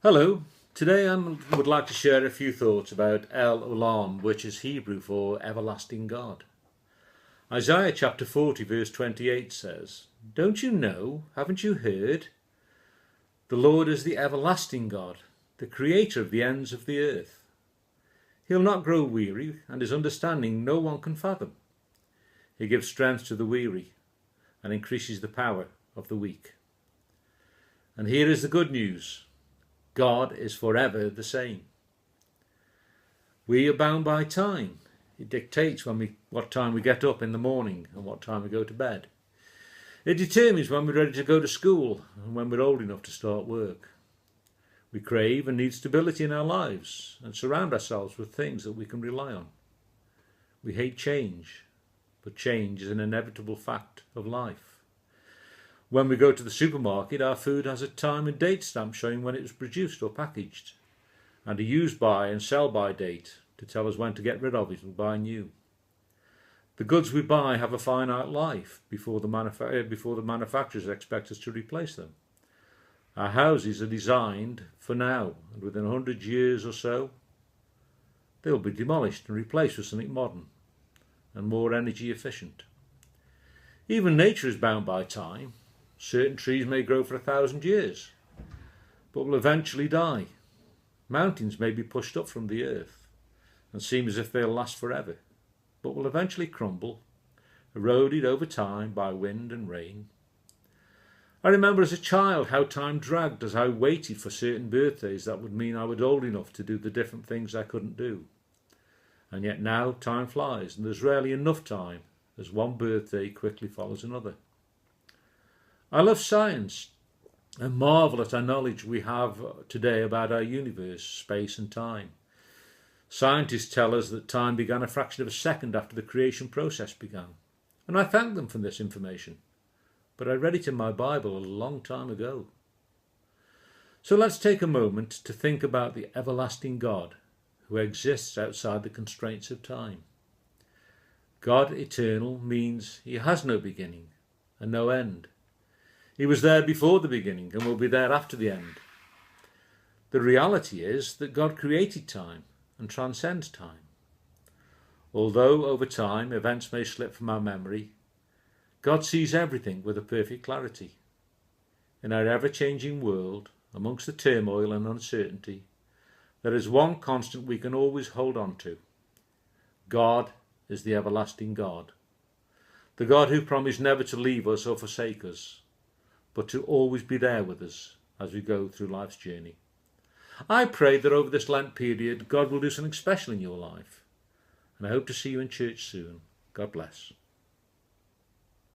Hello, today I would like to share a few thoughts about Olam, which is Hebrew for everlasting God. Isaiah chapter 40 verse 28 says, "Don't you know, haven't you heard? The Lord is the everlasting God, the creator of the ends of the earth. He'll not grow weary, and his understanding no one can fathom. He gives strength to the weary and increases the power of the weak." And here is the good news. God is forever the same. We are bound by time. It dictates what time we get up in the morning and what time we go to bed. It determines when we're ready to go to school and when we're old enough to start work. We crave and need stability in our lives and surround ourselves with things that we can rely on. We hate change, but change is an inevitable fact of life. When we go to the supermarket, our food has a time and date stamp showing when it was produced or packaged, and a use by and sell by date to tell us when to get rid of it and buy new. The goods we buy have a finite life before the manufacturers expect us to replace them. Our houses are designed for now, and within 100 years or so, they will be demolished and replaced with something modern and more energy efficient. Even nature is bound by time. Certain trees may grow for 1,000 years, but will eventually die. Mountains may be pushed up from the earth and seem as if they'll last forever, but will eventually crumble, eroded over time by wind and rain. I remember as a child how time dragged as I waited for certain birthdays that would mean I was old enough to do the different things I couldn't do. And yet now time flies, and there's rarely enough time, as one birthday quickly follows another. I love science and marvel at our knowledge we have today about our universe, space and time. Scientists tell us that time began a fraction of a second after the creation process began, and I thank them for this information, but I read it in my Bible a long time ago. So let's take a moment to think about the everlasting God who exists outside the constraints of time. God eternal means he has no beginning and no end. He was there before the beginning and will be there after the end. The reality is that God created time and transcends time. Although over time events may slip from our memory, God sees everything with a perfect clarity. In our ever-changing world, amongst the turmoil and uncertainty, there is one constant we can always hold on to. God is the everlasting God. The God who promised never to leave us or forsake us, but to always be there with us as we go through life's journey. I pray that over this Lent period, God will do something special in your life. And I hope to see you in church soon. God bless.